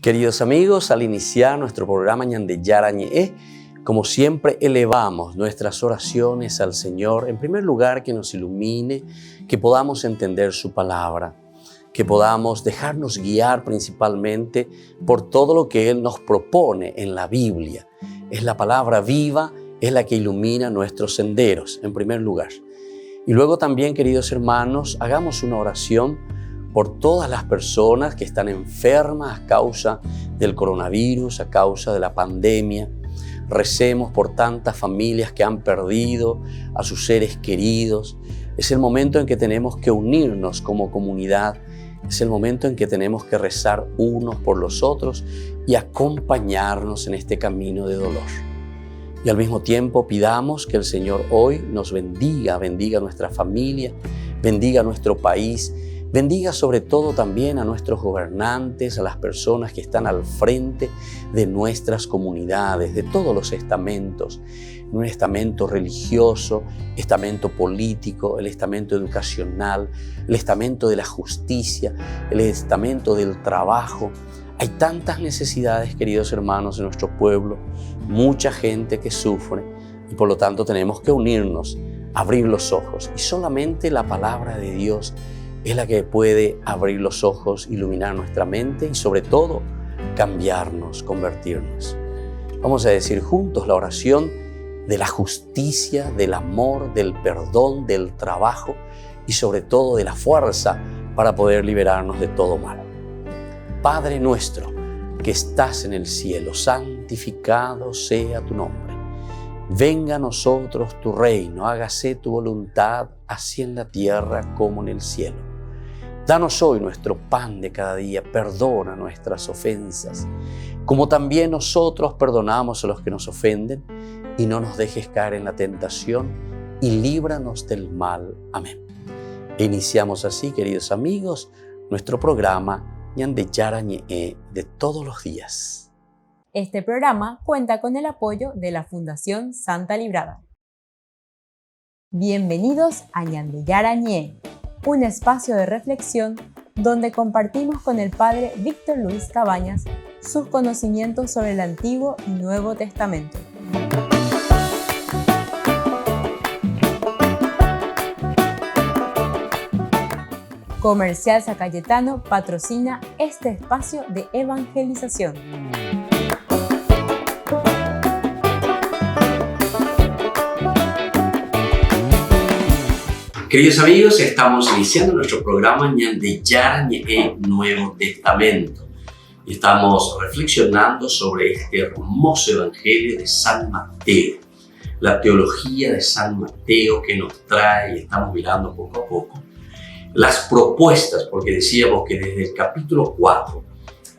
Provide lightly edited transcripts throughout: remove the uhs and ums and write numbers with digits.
Queridos amigos, al iniciar nuestro programa Ñande Yarañe, como siempre elevamos nuestras oraciones al Señor. En primer lugar, que nos ilumine, que podamos entender su palabra, que podamos dejarnos guiar principalmente por todo lo que Él nos propone en la Biblia. Es la palabra viva, es la que ilumina nuestros senderos, en primer lugar. Y luego también, queridos hermanos, hagamos una oración por todas las personas que están enfermas a causa del coronavirus, a causa de la pandemia. Recemos por tantas familias que han perdido a sus seres queridos. Es el momento en que tenemos que unirnos como comunidad. Es el momento en que tenemos que rezar unos por los otros y acompañarnos en este camino de dolor. Y al mismo tiempo pidamos que el Señor hoy nos bendiga nuestra familia, bendiga nuestro país, bendiga sobre todo también a nuestros gobernantes, a las personas que están al frente de nuestras comunidades, de todos los estamentos, un estamento religioso, estamento político, el estamento educacional, el estamento de la justicia, el estamento del trabajo. Hay tantas necesidades, queridos hermanos, en nuestro pueblo, mucha gente que sufre y por lo tanto tenemos que unirnos, abrir los ojos y solamente la palabra de Dios es la que puede abrir los ojos, iluminar nuestra mente y sobre todo cambiarnos, convertirnos. Vamos a decir juntos la oración de la justicia, del amor, del perdón, del trabajo y sobre todo de la fuerza para poder liberarnos de todo mal. Padre nuestro que estás en el cielo, santificado sea tu nombre. Venga a nosotros tu reino, hágase tu voluntad, así en la tierra como en el cielo. Danos hoy nuestro pan de cada día, perdona nuestras ofensas, como también nosotros perdonamos a los que nos ofenden, y no nos dejes caer en la tentación, y líbranos del mal. Amén. E iniciamos así, queridos amigos, nuestro programa Ñande Yarañe de todos los días. Este programa cuenta con el apoyo de la Fundación Santa Librada. Bienvenidos a Ñande Yarañe, un espacio de reflexión donde compartimos con el Padre Víctor Luis Cabañas sus conocimientos sobre el Antiguo y Nuevo Testamento. Comercial San Cayetano patrocina este espacio de evangelización. Queridos amigos, estamos iniciando nuestro programa Ñande Yarañe Nuevo Testamento. Y estamos reflexionando sobre este hermoso evangelio de San Mateo, la teología de San Mateo que nos trae, y estamos mirando poco a poco, las propuestas, porque decíamos que desde el capítulo 4,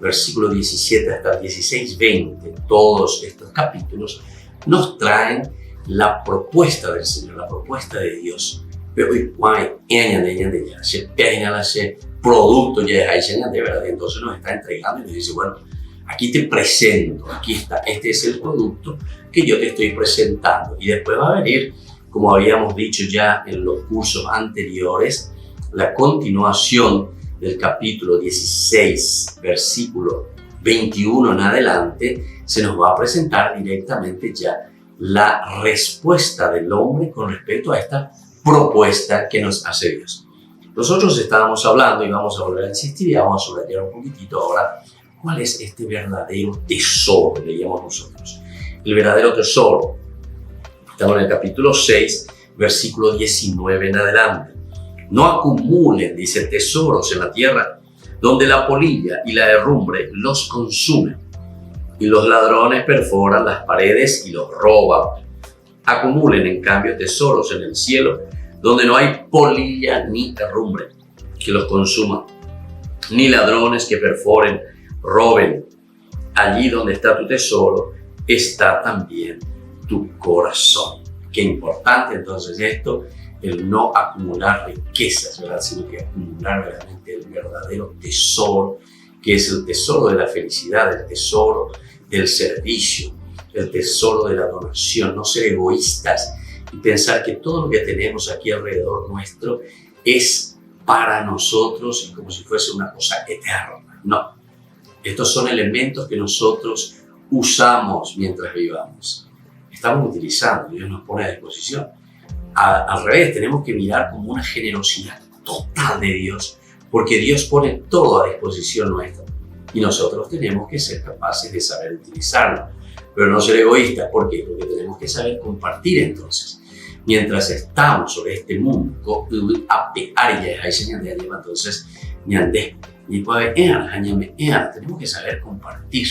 versículo 17 hasta el 16-20, todos estos capítulos nos traen la propuesta del Señor, la propuesta de Dios. Pero hoy, producto ya de verdad, entonces nos está entregando y nos dice, bueno, aquí te presento, aquí está, este es el producto que yo te estoy presentando. Y después va a venir, como habíamos dicho ya en los cursos anteriores, la continuación del capítulo 16, versículo 21 en adelante, se nos va a presentar directamente ya la respuesta del hombre con respecto a esta propuesta que nos hace Dios. Nosotros estábamos hablando y vamos a volver a insistir y vamos a subrayar un poquitito ahora cuál es este verdadero tesoro, leíamos nosotros. El verdadero tesoro, estamos en el capítulo 6, versículo 19 en adelante. No acumulen, dice, tesoros en la tierra, donde la polilla y la herrumbre los consumen, y los ladrones perforan las paredes y los roban. Acumulen, en cambio, tesoros en el cielo, donde no hay polilla ni herrumbre que los consuma, ni ladrones que perforen, roben. Allí donde está tu tesoro, está también tu corazón. Qué importante entonces esto, el no acumular riquezas, ¿verdad? Sino que acumular realmente el verdadero tesoro, que es el tesoro de la felicidad, el tesoro del servicio, el tesoro de la donación. No ser egoístas y pensar que todo lo que tenemos aquí alrededor nuestro es para nosotros y como si fuese una cosa eterna. No, Estos son elementos que nosotros usamos mientras vivamos. Estamos utilizando, Dios nos pone a disposición. Al revés, tenemos que mirar como una generosidad total de Dios, porque Dios pone todo a disposición nuestra y nosotros tenemos que ser capaces de saber utilizarlo, pero no ser egoístas. ¿Por qué? Porque tenemos que saber compartir. Entonces, mientras estamos sobre este mundo, entonces, tenemos que saber compartir.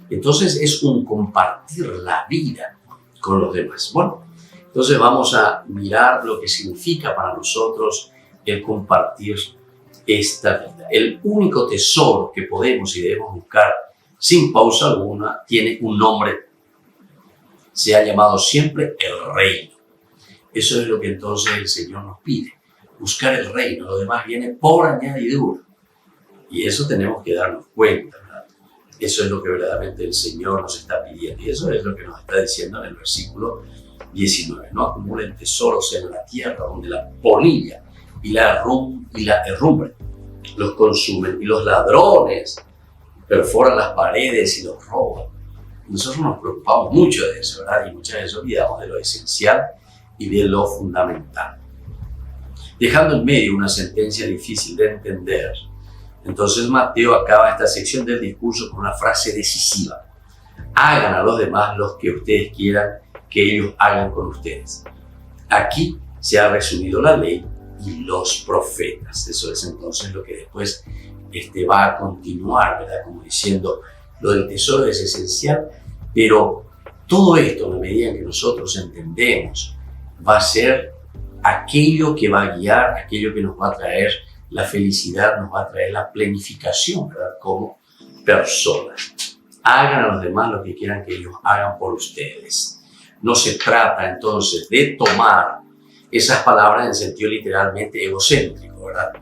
Entonces es un compartir la vida con los demás. Bueno, entonces vamos a mirar lo que significa para nosotros el compartir esta vida. El único tesoro que podemos y debemos buscar sin pausa alguna tiene un nombre. Se ha llamado siempre el reino. Eso es lo que entonces el Señor nos pide. Buscar el reino. Lo demás viene por añadidura. Y eso tenemos que darnos cuenta, ¿verdad? Eso es lo que verdaderamente el Señor nos está pidiendo. Y eso es lo que nos está diciendo en el versículo 19. No acumulen tesoros en la tierra donde la polilla y la herrumbre los consumen y los ladrones perforan las paredes y los roban. Nosotros nos preocupamos mucho de eso, ¿verdad? Y muchas veces olvidamos de lo esencial y de lo fundamental. Dejando en medio una sentencia difícil de entender, entonces Mateo acaba esta sección del discurso con una frase decisiva. Hagan a los demás lo que ustedes quieran que ellos hagan con ustedes. Aquí se ha resumido la ley y los profetas. Eso es entonces lo que después va a continuar, ¿verdad? Como diciendo, lo del tesoro es esencial, pero todo esto, en la medida en que nosotros entendemos, va a ser aquello que va a guiar, aquello que nos va a traer la felicidad, nos va a traer la planificación, ¿verdad? Como personas. Hagan a los demás lo que quieran que ellos hagan por ustedes. No se trata entonces de tomar esas palabras en sentido literalmente egocéntrico, ¿verdad?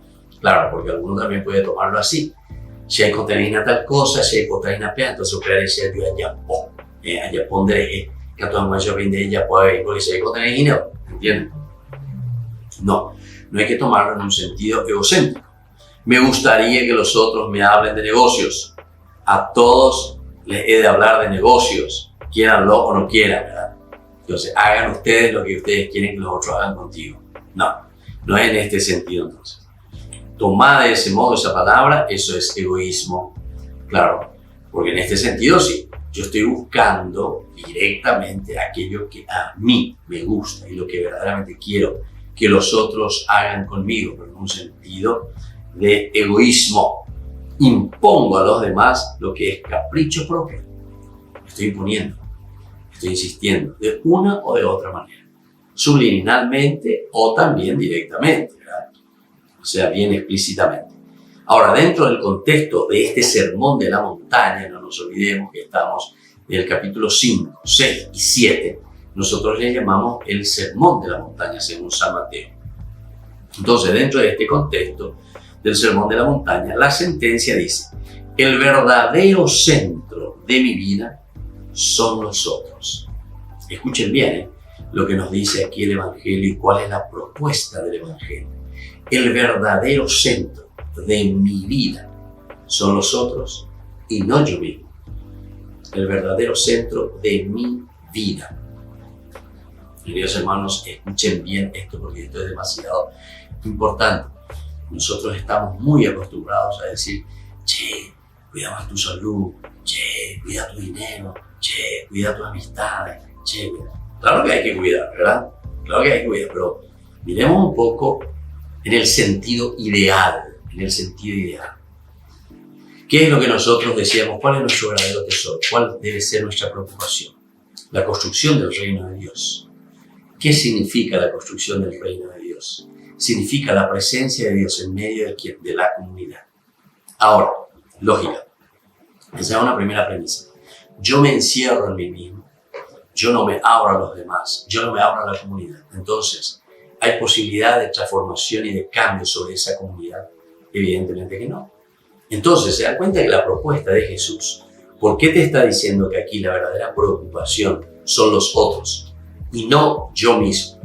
Claro, porque alguno también puede tomarlo así. Si hay contenina tal cosa, si hay contenina pea, entonces yo crearé si yo allá pondré que a todas maneras vende ella puede porque si hay contenina, ¿entienden? No hay que tomarlo en un sentido egocéntrico. Me gustaría que los otros me hablen de negocios. A todos les he de hablar de negocios, quieranlo o no quieran, ¿verdad? Entonces, hagan ustedes lo que ustedes quieren que los otros hagan contigo. No es en este sentido entonces. Tomada de ese modo esa palabra, eso es egoísmo, claro, porque en este sentido sí, yo estoy buscando directamente aquello que a mí me gusta y lo que verdaderamente quiero que los otros hagan conmigo, pero en un sentido de egoísmo. Impongo a los demás lo que es capricho propio. Estoy imponiendo, estoy insistiendo de una o de otra manera, subliminalmente o también directamente, ¿verdad? O sea, bien explícitamente. Ahora, dentro del contexto de este sermón de la montaña, no nos olvidemos que estamos en el capítulo 5, 6 y 7, nosotros le llamamos el sermón de la montaña según San Mateo. Entonces, dentro de este contexto del sermón de la montaña, la sentencia dice, el verdadero centro de mi vida son los otros. Escuchen bien lo que nos dice aquí el Evangelio y cuál es la propuesta del Evangelio. El verdadero centro de mi vida son los otros y no yo mismo. El verdadero centro de mi vida. Queridos hermanos, escuchen bien esto porque esto es demasiado importante. Nosotros estamos muy acostumbrados a decir, che, cuida más tu salud, che, cuida tu dinero, che, cuida tus amistades, che, cuida. Claro que hay que cuidar, ¿verdad? Claro que hay que cuidar, pero miremos un poco en el sentido ideal, ¿Qué es lo que nosotros decíamos? ¿Cuál es nuestro verdadero tesoro? ¿Cuál debe ser nuestra preocupación? La construcción del reino de Dios. ¿Qué significa la construcción del reino de Dios? Significa la presencia de Dios en medio de la comunidad. Ahora, lógica. Esa es una primera premisa. Yo me encierro en mí mismo. Yo no me abro a los demás. Yo no me abro a la comunidad. Entonces, ¿hay posibilidad de transformación y de cambio sobre esa comunidad? Evidentemente que no. Entonces, se da cuenta que la propuesta de Jesús, ¿por qué te está diciendo que aquí la verdadera preocupación son los otros y no yo mismo?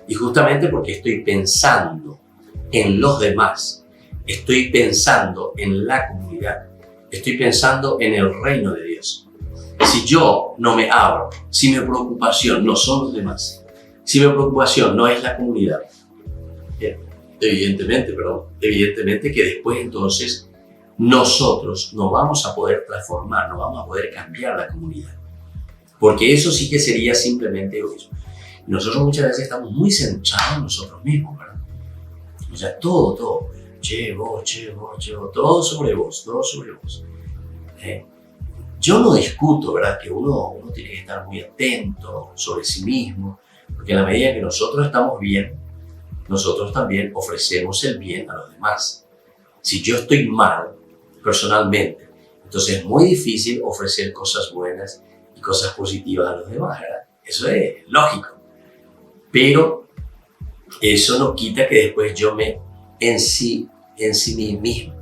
Y justamente porque estoy pensando en los demás estoy pensando en la comunidad, estoy pensando en el reino de Dios. Si yo no me abro, si mi preocupación no son los demás, si mi preocupación no es la comunidad, evidentemente que después entonces nosotros no vamos a poder transformar, no vamos a poder cambiar la comunidad. Porque eso sí que sería simplemente egoísmo. Nosotros muchas veces estamos muy centrados en nosotros mismos, ¿verdad? O sea, todo. Che, vos, todo sobre vos. Yo no discuto, ¿verdad? Que uno tiene que estar muy atento sobre sí mismo, porque en la medida que nosotros estamos bien, nosotros también ofrecemos el bien a los demás. Si yo estoy mal, personalmente, entonces es muy difícil ofrecer cosas buenas y cosas positivas a los demás, ¿verdad? Eso es lógico. Pero eso no quita que después yo me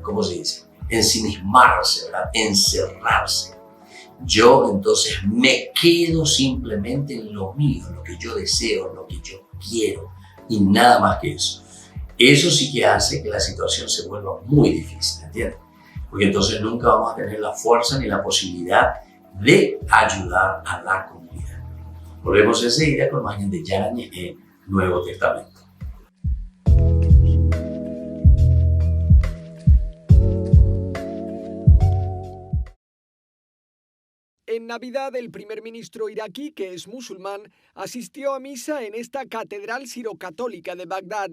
¿cómo se dice? Ensimismarse, ¿verdad? Encerrarse. Yo entonces me quedo simplemente en lo mío, en lo que yo deseo, en lo que yo quiero y nada más que eso. Eso sí que hace que la situación se vuelva muy difícil, ¿entiendes? Porque entonces nunca vamos a tener la fuerza ni la posibilidad de ayudar a la comunidad. Volvemos enseguida con más de Yarañe en Nuevo Testamento. En Navidad, el primer ministro iraquí, que es musulmán, asistió a misa en esta catedral sirocatólica de Bagdad.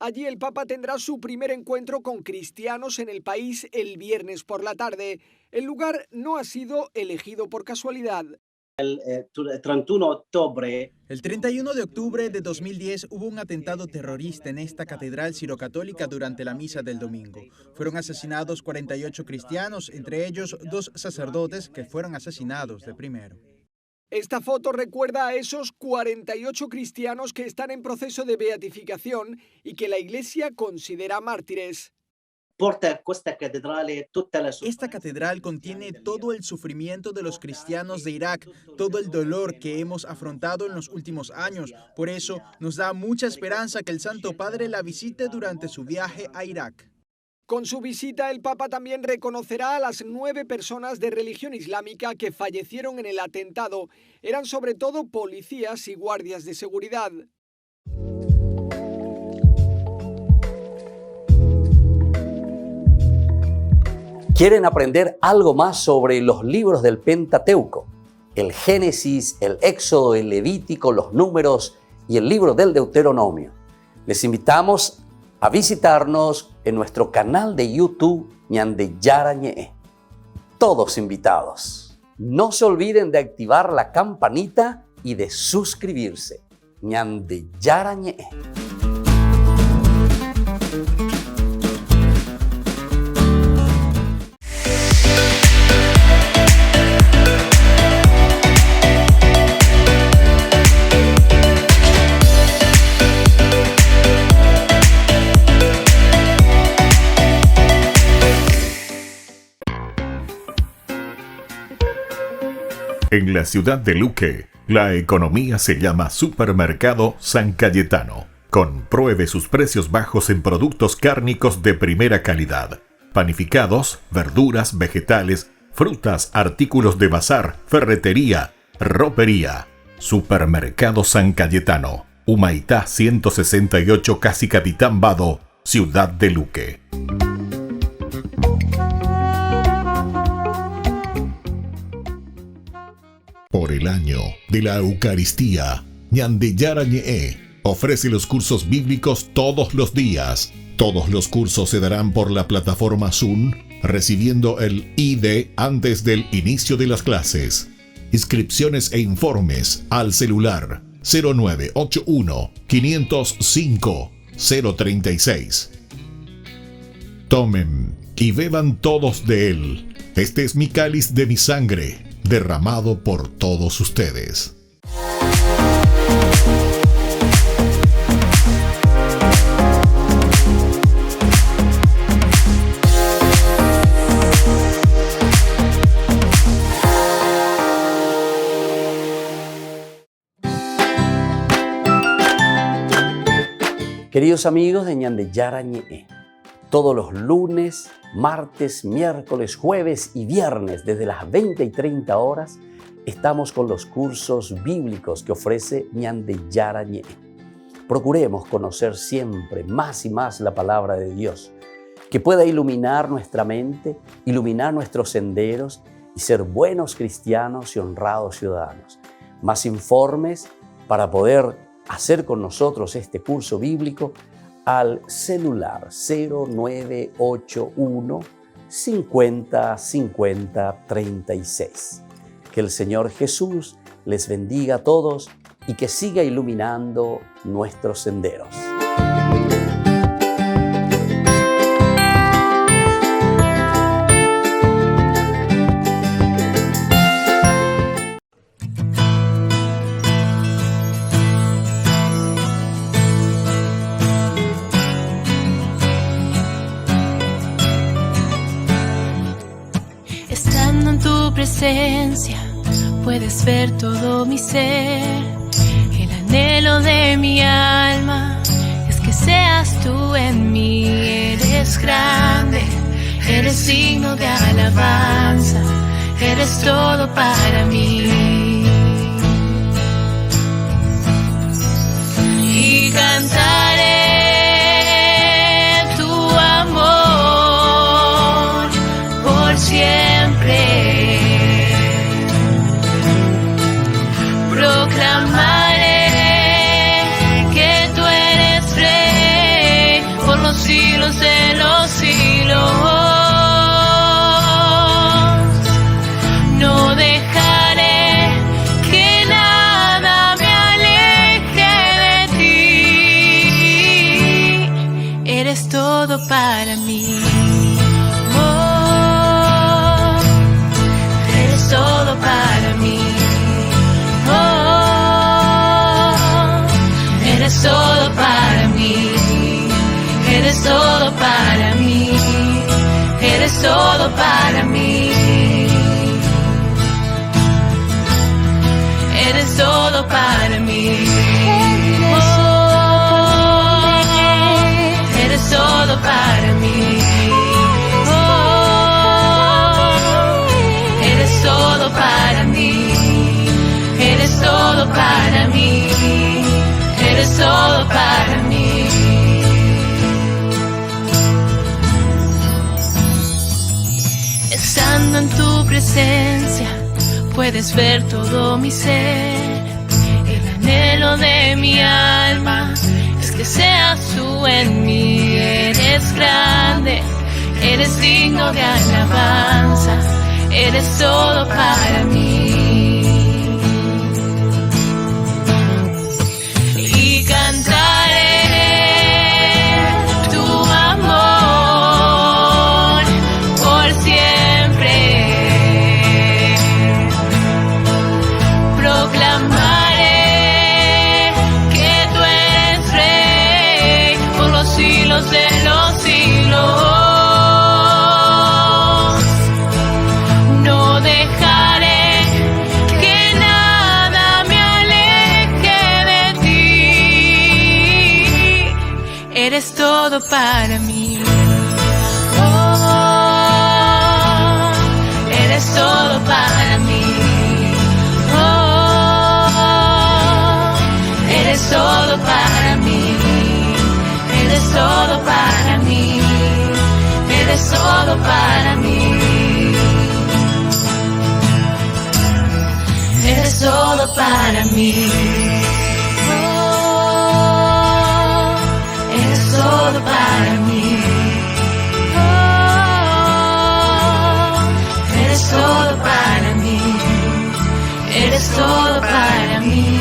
Allí el Papa tendrá su primer encuentro con cristianos en el país el viernes por la tarde. El lugar no ha sido elegido por casualidad. El 31 de octubre de 2010 hubo un atentado terrorista en esta catedral sirocatólica durante la misa del domingo. Fueron asesinados 48 cristianos, entre ellos 2 sacerdotes que fueron asesinados de primero. Esta foto recuerda a esos 48 cristianos que están en proceso de beatificación y que la Iglesia considera mártires. Esta catedral contiene todo el sufrimiento de los cristianos de Irak, todo el dolor que hemos afrontado en los últimos años. Por eso nos da mucha esperanza que el Santo Padre la visite durante su viaje a Irak. Con su visita, el Papa también reconocerá a las 9 personas de religión islámica que fallecieron en el atentado. Eran sobre todo policías y guardias de seguridad. ¿Quieren aprender algo más sobre los libros del Pentateuco? El Génesis, el Éxodo, el Levítico, los Números y el libro del Deuteronomio. Les invitamos a visitarnos en nuestro canal de YouTube Ñande Yarañe. Todos invitados. No se olviden de activar la campanita y de suscribirse. Ñande Yarañe. En la ciudad de Luque, la economía se llama Supermercado San Cayetano. Compruebe sus precios bajos en productos cárnicos de primera calidad. Panificados, verduras, vegetales, frutas, artículos de bazar, ferretería, ropería. Supermercado San Cayetano, Humaitá 168, Casi Capitán Vado, ciudad de Luque. Por el año de la Eucaristía, Ñande Yarañe ofrece los cursos bíblicos todos los días. Todos los cursos se darán por la plataforma Zoom, recibiendo el ID antes del inicio de las clases. Inscripciones e informes al celular 0981 505 036. Tomen y beban todos de él. Este es mi cáliz de mi sangre, derramado por todos ustedes. Queridos amigos de Ñande Yarañe, Todos los lunes, martes, miércoles, jueves y viernes desde las 20 y 30 horas estamos con los cursos bíblicos que ofrece Ñande Yarañé. Procuremos conocer siempre más y más la palabra de Dios, que pueda iluminar nuestra mente, iluminar nuestros senderos y ser buenos cristianos y honrados ciudadanos. Más informes para poder hacer con nosotros este curso bíblico al celular 0981 50 50 36. Que el Señor Jesús les bendiga a todos y que siga iluminando nuestros senderos. Estando en tu presencia, puedes ver todo mi ser. El anhelo de mi alma es que seas tú en mí. Eres grande, eres digno de alabanza, eres todo para mí. Y cantaré tu amor por siempre. Proclamaré que tú eres rey por los siglos de los siglos. No dejaré que nada me aleje de ti. Eres todo para mí. Oh, eres todo para mí. Eres todo para mí, eres todo para mí, eres todo para mí, eres todo para mí, oh, eres todo para mí, oh, eres todo para mí, eres todo para mí. Eres todo para mí. Estando en tu presencia, puedes ver todo mi ser. El anhelo de mi alma es que seas tú en mí. Eres grande, eres digno de alabanza, eres todo para mí. Cantaré tu amor por siempre. Proclamaré que tú eres rey por los siglos de los siglos. No dejaré que nada me aleje de ti. Eres todo para mí. Oh, eres todo para mí. Oh, eres todo para mí. Eres todo para mí. Eres todo para mí. Eres todo para mí. Todo para mí, oh, eres todo para mí, eres todo para mí,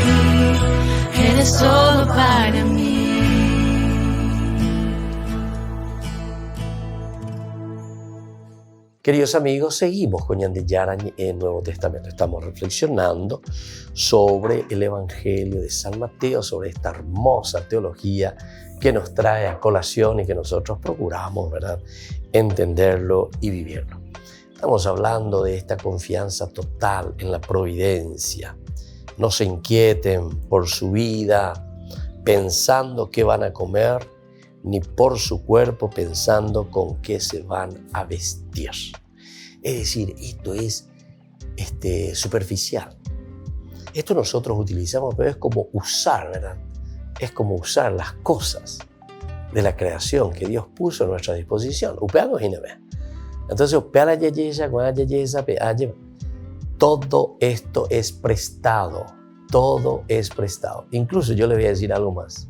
eres todo para mí. Queridos amigos, seguimos con Ñande Yarañé en el Nuevo Testamento. Estamos reflexionando sobre el Evangelio de San Mateo, sobre esta hermosa teología que nos trae a colación y que nosotros procuramos, ¿verdad?, entenderlo y vivirlo. Estamos hablando de esta confianza total en la providencia. No se inquieten por su vida pensando qué van a comer, ni por su cuerpo pensando con qué se van a vestir. Es decir, esto es superficial. Esto nosotros utilizamos, pero es como usar, ¿verdad? Es como usar las cosas de la creación que Dios puso a nuestra disposición. Entonces, todo esto es prestado. Todo es prestado. Incluso yo le voy a decir algo más.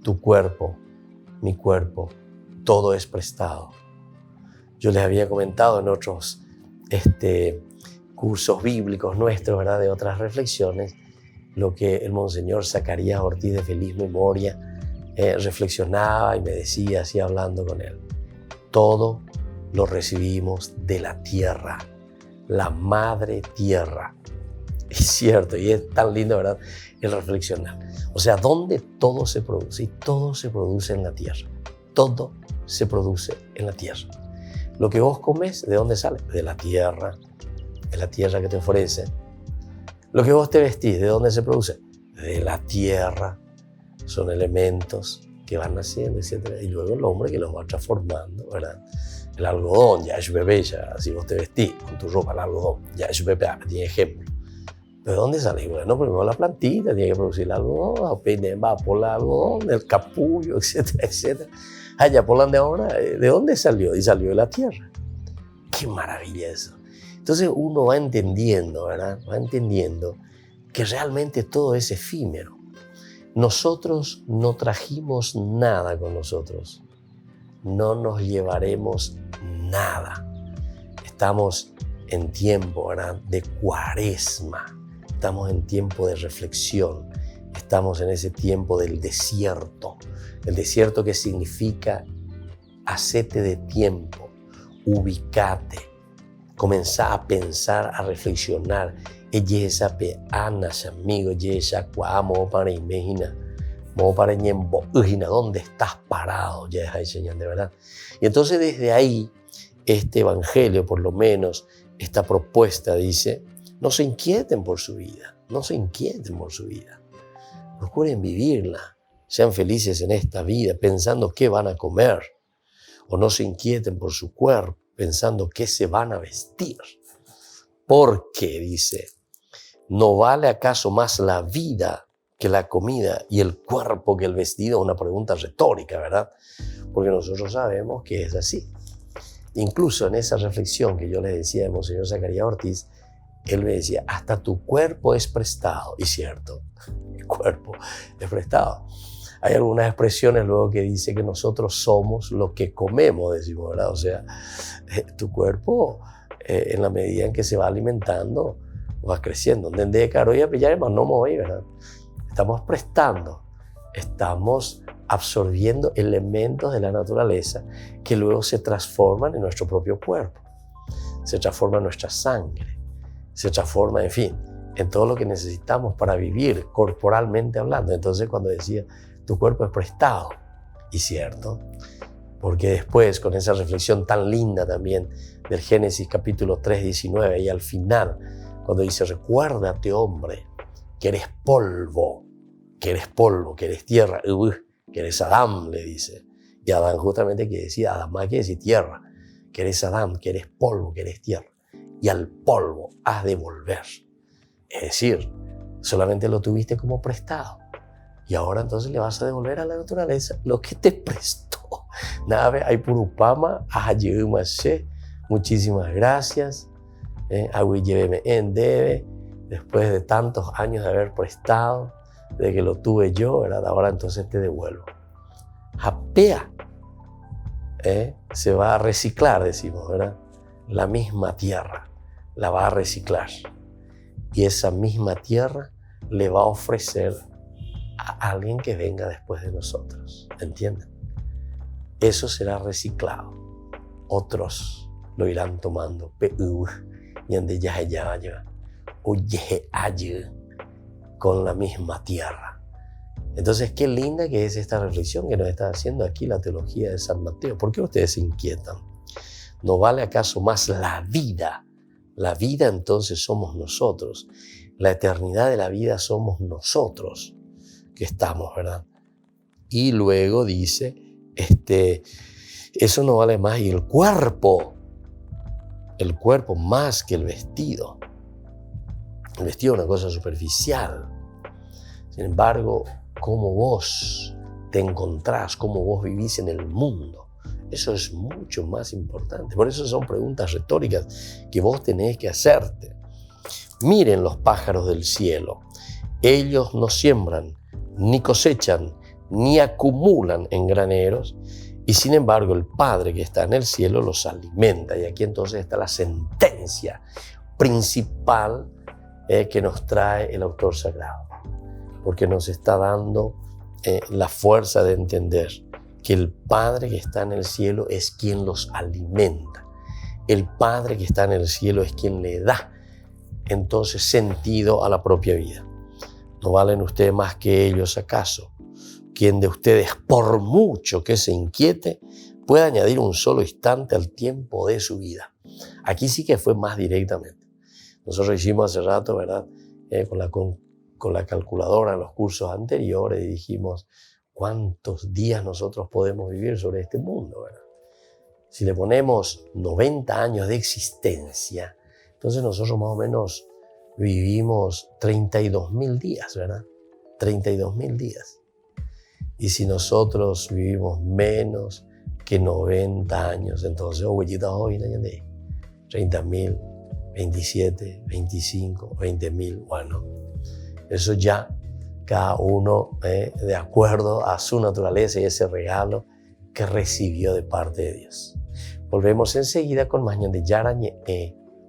Tu cuerpo, mi cuerpo, todo es prestado. Yo les había comentado en otros cursos bíblicos nuestros, ¿verdad? De otras reflexiones, lo que el Monseñor Zacarías Ortiz de feliz memoria reflexionaba y me decía, así hablando con él. Todo lo recibimos de la tierra, la madre tierra. Es cierto, y es tan lindo, ¿verdad?, el reflexionar. O sea, ¿dónde todo se produce? Y todo se produce en la tierra. Todo se produce en la tierra. Lo que vos comes, ¿de dónde sale? De la tierra que te ofrece. Lo que vos te vestís, ¿de dónde se produce? De la tierra. Son elementos que van naciendo, etc. Y luego el hombre que los va transformando, ¿verdad? El algodón, ya es bebé, ya si vos te vestís con tu ropa, el algodón, ya es bebé, tiene ejemplo. ¿De dónde sale? Bueno, primero la plantita tiene que producir el algodón, va por el algodón, el capullo, etcétera, etcétera. Allá por donde ahora, ¿de dónde salió? Y salió de la tierra. ¡Qué maravilla eso! Entonces uno va entendiendo, ¿verdad? Va entendiendo que realmente todo es efímero. Nosotros no trajimos nada con nosotros. No nos llevaremos nada. Estamos en tiempo, ¿verdad?, de cuaresma. Estamos en tiempo de reflexión. Estamos en ese tiempo del desierto. El desierto que significa hacete de tiempo, ubicate, comenzá a pensar, a reflexionar. Ella pe anas amigo, ella cuamo para imagina, mo para ñembo, ¿dónde estás parado? Ya es ahí señal de verdad. Y entonces desde ahí este evangelio, por lo menos esta propuesta dice: no se inquieten por su vida, no se inquieten por su vida. Procuren vivirla, sean felices en esta vida pensando qué van a comer, o no se inquieten por su cuerpo pensando qué se van a vestir. Porque, dice, ¿no vale acaso más la vida que la comida y el cuerpo que el vestido? Una pregunta retórica, ¿verdad? Porque nosotros sabemos que es así. Incluso en esa reflexión que yo les decía de Monseñor Zacarías Ortiz, él me decía, hasta tu cuerpo es prestado. Y cierto, el cuerpo es prestado. Hay algunas expresiones luego que dice que nosotros somos lo que comemos, decimos, ¿verdad? O sea, tu cuerpo, en la medida en que se va alimentando, va creciendo. Donde caro y apillar, no me voy, ¿verdad? Estamos prestando, estamos absorbiendo elementos de la naturaleza que luego se transforman en nuestro propio cuerpo. Se transforma en nuestra sangre, se transforma, en fin, en todo lo que necesitamos para vivir corporalmente hablando. Entonces, cuando decía, tu cuerpo es prestado, y cierto, porque después, con esa reflexión tan linda también del Génesis capítulo 3, 19, y al final, cuando dice, recuérdate, hombre, que eres polvo, que eres tierra, que eres Adán, le dice. Y Adán justamente quiere decir, Adán más quiere decir tierra, que eres Adán, que eres polvo, que eres tierra. Y al polvo has de volver. Es decir, solamente lo tuviste como prestado. Y ahora entonces le vas a devolver a la naturaleza lo que te prestó. Nave, hay purupama, muchísimas gracias. Después de tantos años de haber prestado, de que lo tuve yo, ¿verdad? Ahora entonces te devuelvo. Japea, se va a reciclar, decimos, ¿verdad? La misma tierra la va a reciclar. Y esa misma tierra le va a ofrecer a alguien que venga después de nosotros. ¿Entienden? Eso será reciclado. Otros lo irán tomando. Con la misma tierra. Entonces, qué linda que es esta reflexión que nos está haciendo aquí la teología de San Mateo. ¿Por qué ustedes se inquietan? ¿No vale acaso más la vida? La vida entonces somos nosotros. La eternidad de la vida somos nosotros que estamos, ¿verdad? Y luego dice, Eso no vale más. Y el cuerpo más que el vestido. El vestido es una cosa superficial. Sin embargo, cómo vos te encontrás, cómo vos vivís en el mundo, eso es mucho más importante. Por eso son preguntas retóricas que vos tenés que hacerte. Miren los pájaros del cielo. Ellos no siembran, ni cosechan, ni acumulan en graneros, y sin embargo el Padre que está en el cielo los alimenta. Y aquí entonces está la sentencia principal que nos trae el autor sagrado, porque nos está dando la fuerza de entender que el Padre que está en el cielo es quien los alimenta. El Padre que está en el cielo es quien le da entonces sentido a la propia vida. ¿No valen ustedes más que ellos acaso? ¿Quién de ustedes, por mucho que se inquiete, puede añadir un solo instante al tiempo de su vida? Aquí sí que fue más directamente. Nosotros hicimos hace rato, ¿verdad? Con la calculadora en los cursos anteriores y dijimos cuántos días nosotros podemos vivir sobre este mundo, ¿verdad? Si le ponemos 90 años de existencia, entonces nosotros más o menos vivimos 32.000 días, ¿verdad? 32.000 días. Y si nosotros vivimos menos que 90 años, entonces, hoy, 30.000, 27, 25, 20.000, bueno, eso ya cada uno de acuerdo a su naturaleza y ese regalo que recibió de parte de Dios. Volvemos enseguida con más de Yarañe,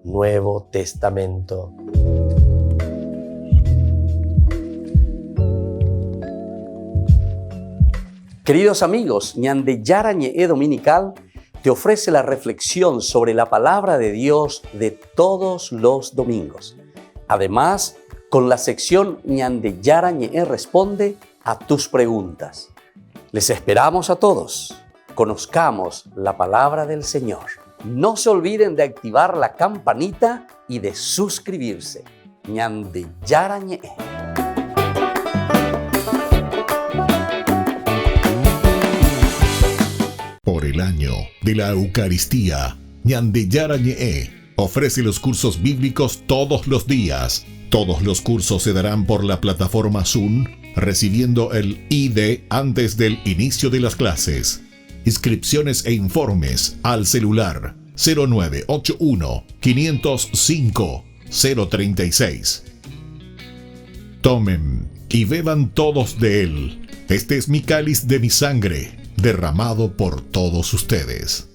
Nuevo Testamento. Queridos amigos, Ñande Yarañe Dominical te ofrece la reflexión sobre la palabra de Dios de todos los domingos. Además, con la sección Ñande Yarañe responde a tus preguntas. Les esperamos a todos. Conozcamos la palabra del Señor. No se olviden de activar la campanita y de suscribirse. Ñande Yarañe. Por el año de la Eucaristía, Ñande Yarañe ofrece los cursos bíblicos todos los días. Todos los cursos se darán por la plataforma Zoom, recibiendo el ID antes del inicio de las clases. Inscripciones e informes al celular 0981 505 036. Tomen y beban todos de él. Este es mi cáliz de mi sangre, derramado por todos ustedes.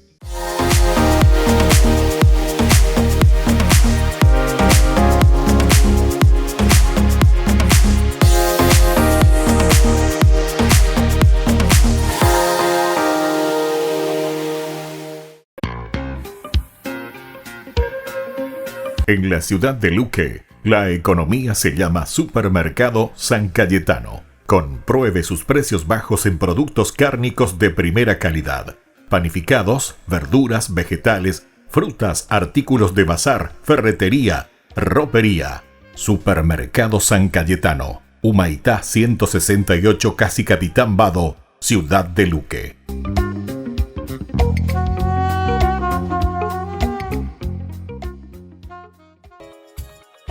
En la ciudad de Luque, la economía se llama Supermercado San Cayetano. Compruebe sus precios bajos en productos cárnicos de primera calidad. Panificados, verduras, vegetales, frutas, artículos de bazar, ferretería, ropería. Supermercado San Cayetano. Humaitá 168, Casi Capitán Vado, ciudad de Luque.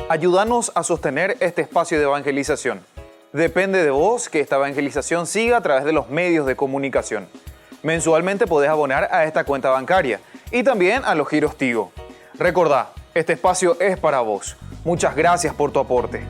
Ayúdanos a sostener este espacio de evangelización. Depende de vos que esta evangelización siga a través de los medios de comunicación. Mensualmente podés abonar a esta cuenta bancaria y también a los giros Tigo. Recordá, este espacio es para vos. Muchas gracias por tu aporte.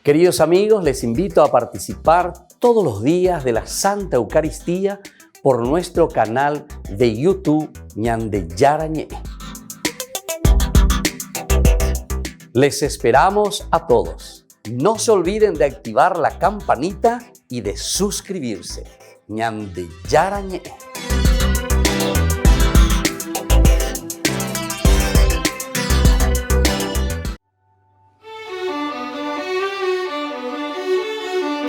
Queridos amigos, les invito a participar todos los días de la Santa Eucaristía por nuestro canal de YouTube Ñande Yarañe. Les esperamos a todos. No se olviden de activar la campanita y de suscribirse. Ñande Yarañe.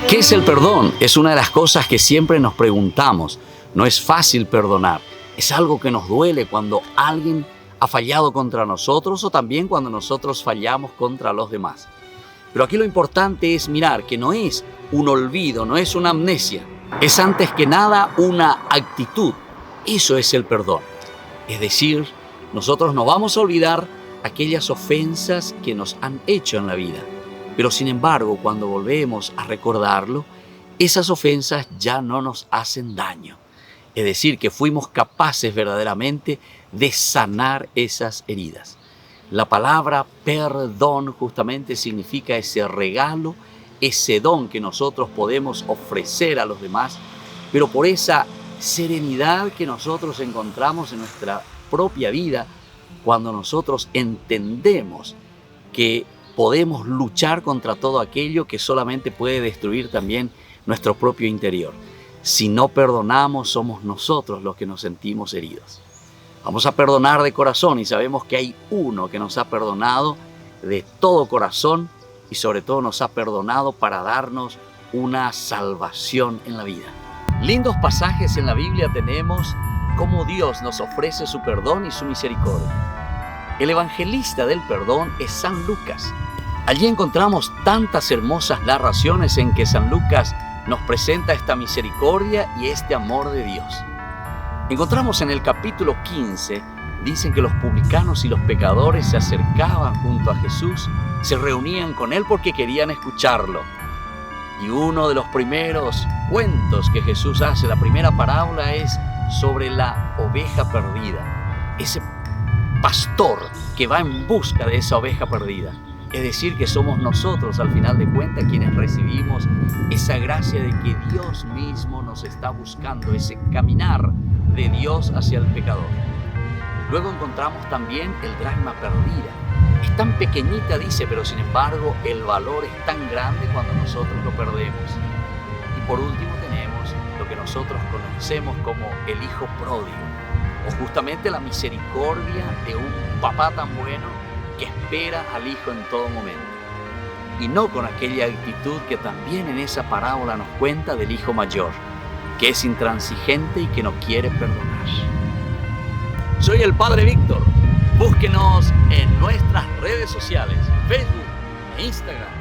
¿Qué es el perdón? Es una de las cosas que siempre nos preguntamos. No es fácil perdonar. Es algo que nos duele cuando alguien ha fallado contra nosotros o también cuando nosotros fallamos contra los demás. Pero aquí lo importante es mirar que no es un olvido, no es una amnesia. Es antes que nada una actitud. Eso es el perdón. Es decir, nosotros no vamos a olvidar aquellas ofensas que nos han hecho en la vida. Pero sin embargo, cuando volvemos a recordarlo, esas ofensas ya no nos hacen daño. Es decir, que fuimos capaces verdaderamente de sanar esas heridas. La palabra perdón justamente significa ese regalo, ese don que nosotros podemos ofrecer a los demás, pero por esa serenidad que nosotros encontramos en nuestra propia vida, cuando nosotros entendemos que podemos luchar contra todo aquello que solamente puede destruir también nuestro propio interior. Si no perdonamos, somos nosotros los que nos sentimos heridos. Vamos a perdonar de corazón y sabemos que hay uno que nos ha perdonado de todo corazón y sobre todo nos ha perdonado para darnos una salvación en la vida. Lindos pasajes en la Biblia tenemos cómo Dios nos ofrece su perdón y su misericordia. El evangelista del perdón es San Lucas. Allí encontramos tantas hermosas narraciones en que San Lucas nos presenta esta misericordia y este amor de Dios. Encontramos en el capítulo 15, dicen que los publicanos y los pecadores se acercaban junto a Jesús, se reunían con Él porque querían escucharlo. Y uno de los primeros cuentos que Jesús hace, la primera parábola, es sobre la oveja perdida. Ese pastor que va en busca de esa oveja perdida. Es decir, que somos nosotros, al final de cuentas, quienes recibimos esa gracia de que Dios mismo nos está buscando, ese caminar de Dios hacia el pecador. Luego encontramos también el dracma perdida. Es tan pequeñita, dice, pero sin embargo el valor es tan grande cuando nosotros lo perdemos. Y por último tenemos lo que nosotros conocemos como el hijo pródigo, o justamente la misericordia de un papá tan bueno que espera al hijo en todo momento. Y no con aquella actitud que también en esa parábola nos cuenta del hijo mayor, que es intransigente y que no quiere perdonar. Soy el Padre Víctor. Búsquenos en nuestras redes sociales, Facebook e Instagram.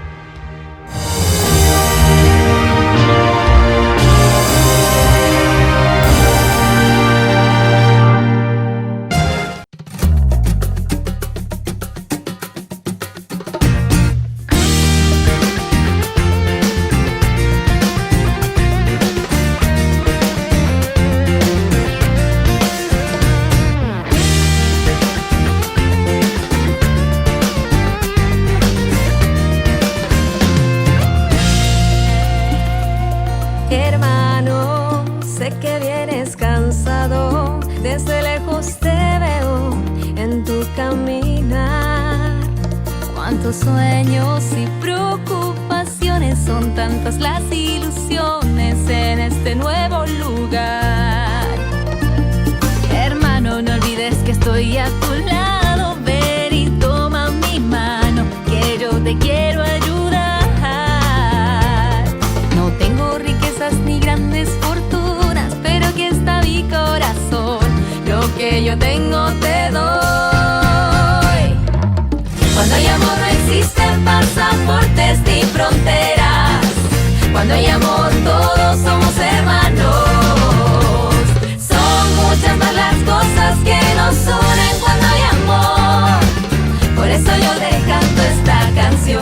Desde lejos te veo en tu caminar. Cuántos sueños y preocupaciones, son tantas las ilusiones en este nuevo lugar. Hermano, no olvides que estoy a tu lado. Ven y toma mi mano, que yo te quiero ayudar. No tengo riquezas ni grandes fortunas, pero aquí está mi corazón. Lo que yo tengo te doy. Cuando hay amor no existen pasaportes ni fronteras. Cuando hay amor todos somos hermanos. Son muchas más las cosas que nos unen cuando hay amor. Por eso yo te canto esta canción.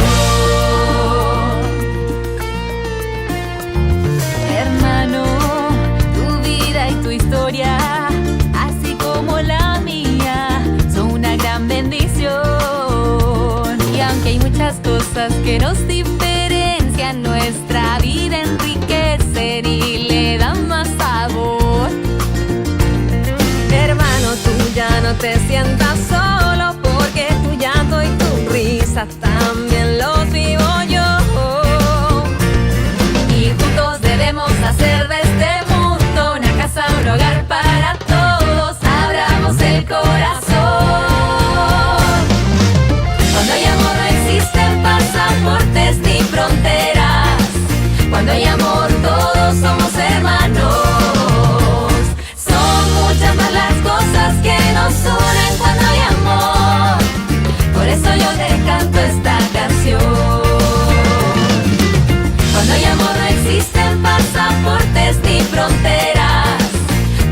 Hermano, tu vida y tu historia, cosas que nos diferencian, nuestra vida enriquecen y le dan más sabor. Hermano, tú ya no te sientas solo, porque tu llanto y tu risa también los vivo yo. Y juntos de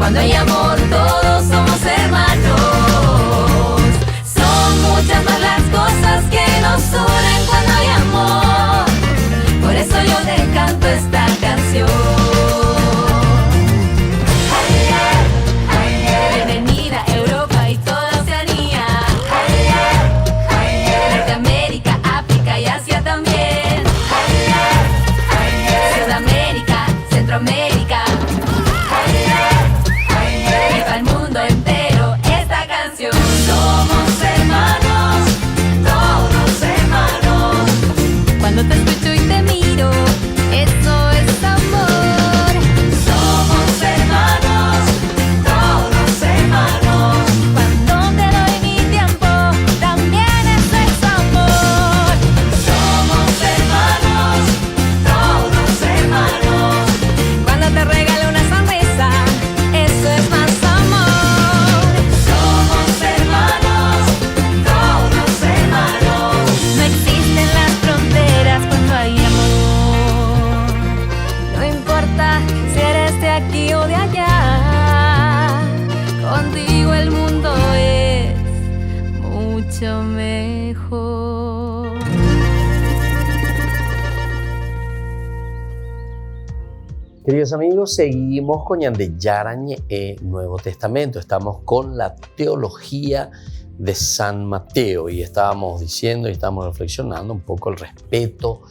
Cuando hay amor todos somos hermanos. Son muchas más las cosas que nos unen cuando hay amor. Por eso yo te canto esta canción. Bienvenida Europa y toda Oceanía. Norteamérica, África y Asia también. Sudamérica, Centroamérica. Y para el mundo entero esta canción. Somos hermanos, todos hermanos. Cuando te escucho y te miro, eso es amor. Somos hermanos, todos hermanos. Cuando te doy mi tiempo, también eso es amor. Somos hermanos, todos hermanos. Cuando te regalo una sonrisa, eso es más amor. Somos hermanos, todos hermanos. No existen las fronteras cuando hay amor. No importa si eres de aquí o de allá, contigo el mundo es mucho mejor. Queridos amigos, seguimos con Ñande Yarañe Nuevo Testamento. Estamos con la teología de San Mateo y estábamos diciendo y estamos reflexionando un poco el respeto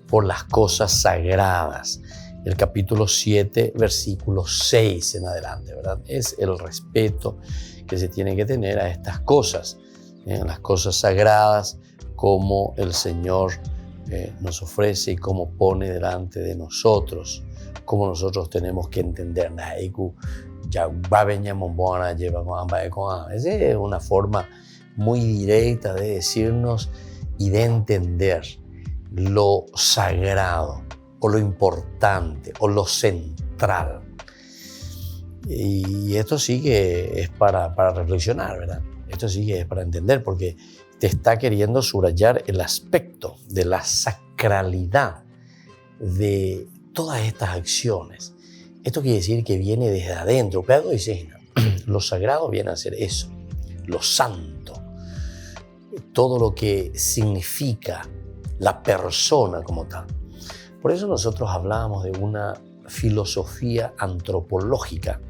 por las cosas sagradas. El capítulo 7, versículo 6 en adelante, ¿verdad? Es el respeto que se tiene que tener a estas cosas, las cosas sagradas, como el Señor nos ofrece y cómo pone delante de nosotros, cómo nosotros tenemos que entender. Esa es una forma muy directa de decirnos y de entender lo sagrado o lo importante o lo central. Y esto sí que es para reflexionar, ¿verdad? Esto sí que es para entender, porque te está queriendo subrayar el aspecto de la sacralidad de todas estas acciones. Esto quiere decir que viene desde adentro. Pedro dice, lo sagrado viene a ser eso, lo santo, todo lo que significa la persona como tal. Por eso nosotros hablábamos de una filosofía antropológica,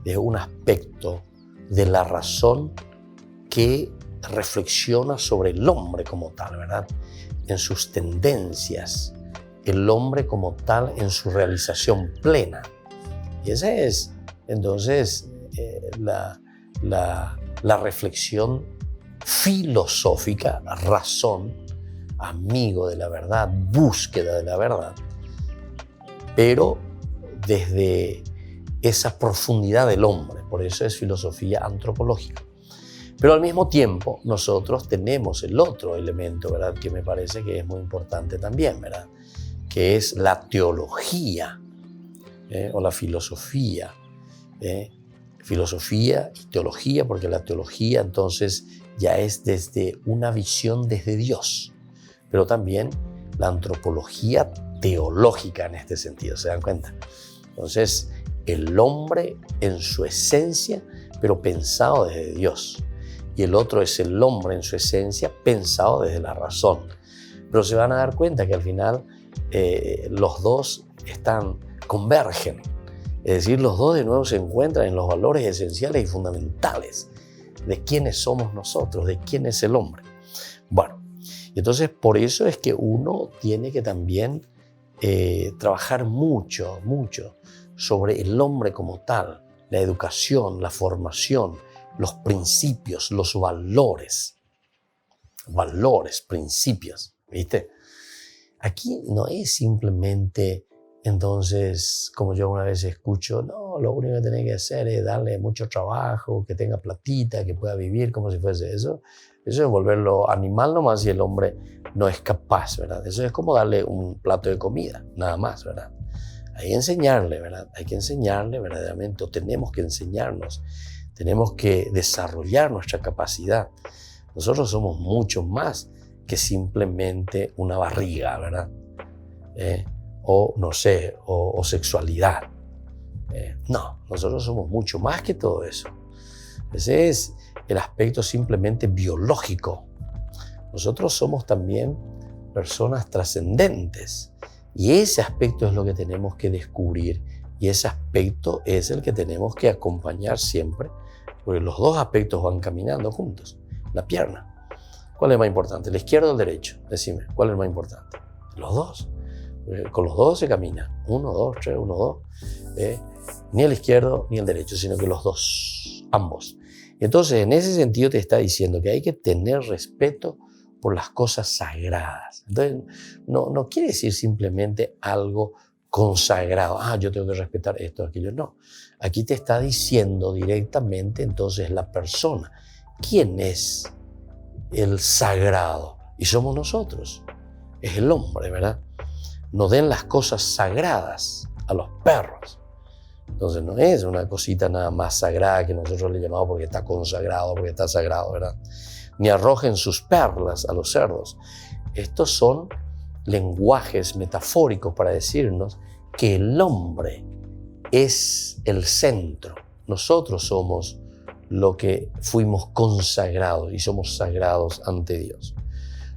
de un aspecto de la razón que reflexiona sobre el hombre como tal, ¿verdad? En sus tendencias, el hombre como tal en su realización plena. Y esa es entonces la reflexión filosófica, razón, amigo de la verdad, búsqueda de la verdad, pero desde esa profundidad del hombre. Por eso es filosofía antropológica. Pero al mismo tiempo nosotros tenemos el otro elemento, ¿verdad?, que me parece que es muy importante también, ¿verdad?, que es la teología o la filosofía. Filosofía y teología, porque la teología entonces ya es desde una visión desde Dios, pero también la antropología teológica en este sentido, ¿se dan cuenta? Entonces, el hombre en su esencia, pero pensado desde Dios, y el otro es el hombre en su esencia, pensado desde la razón. Pero se van a dar cuenta que al final los dos convergen, es decir, los dos de nuevo se encuentran en los valores esenciales y fundamentales de quiénes somos nosotros, de quién es el hombre. Bueno, y entonces por eso es que uno tiene que también trabajar mucho sobre el hombre como tal, la educación, la formación, los principios, los valores, principios, ¿viste? Aquí no es simplemente, entonces, como yo una vez escucho, no, lo único que tiene que hacer es darle mucho trabajo, que tenga platita, que pueda vivir como si fuese eso. Eso es volverlo animal nomás y el hombre no es capaz, ¿verdad? Eso es como darle un plato de comida, nada más, ¿verdad? Hay que enseñarle, ¿verdad? Hay que enseñarle verdaderamente, o tenemos que enseñarnos, tenemos que desarrollar nuestra capacidad. Nosotros somos mucho más que simplemente una barriga, ¿verdad? O no sé, o sexualidad. No, nosotros somos mucho más que todo eso. Ese es el aspecto simplemente biológico. Nosotros somos también personas trascendentes y ese aspecto es lo que tenemos que descubrir y ese aspecto es el que tenemos que acompañar siempre, porque los dos aspectos van caminando juntos. La pierna, ¿cuál es más importante? ¿El izquierdo o el derecho? Decime, ¿cuál es más importante? Los dos. Con los dos se camina. 1, 2, 3, 1, 2. Ni el izquierdo ni el derecho, sino que los dos, ambos. Entonces, en ese sentido te está diciendo que hay que tener respeto por las cosas sagradas. Entonces, no quiere decir simplemente algo consagrado. Yo tengo que respetar esto, aquello. No. Aquí te está diciendo directamente entonces la persona. ¿Quién es el sagrado? Y somos nosotros. Es el hombre, ¿verdad? No den las cosas sagradas a los perros. Entonces no es una cosita nada más sagrada que nosotros le llamamos porque está consagrado, porque está sagrado, ¿verdad? Ni arrojen sus perlas a los cerdos. Estos son lenguajes metafóricos para decirnos que el hombre es el centro. Nosotros somos lo que fuimos consagrados y somos sagrados ante Dios.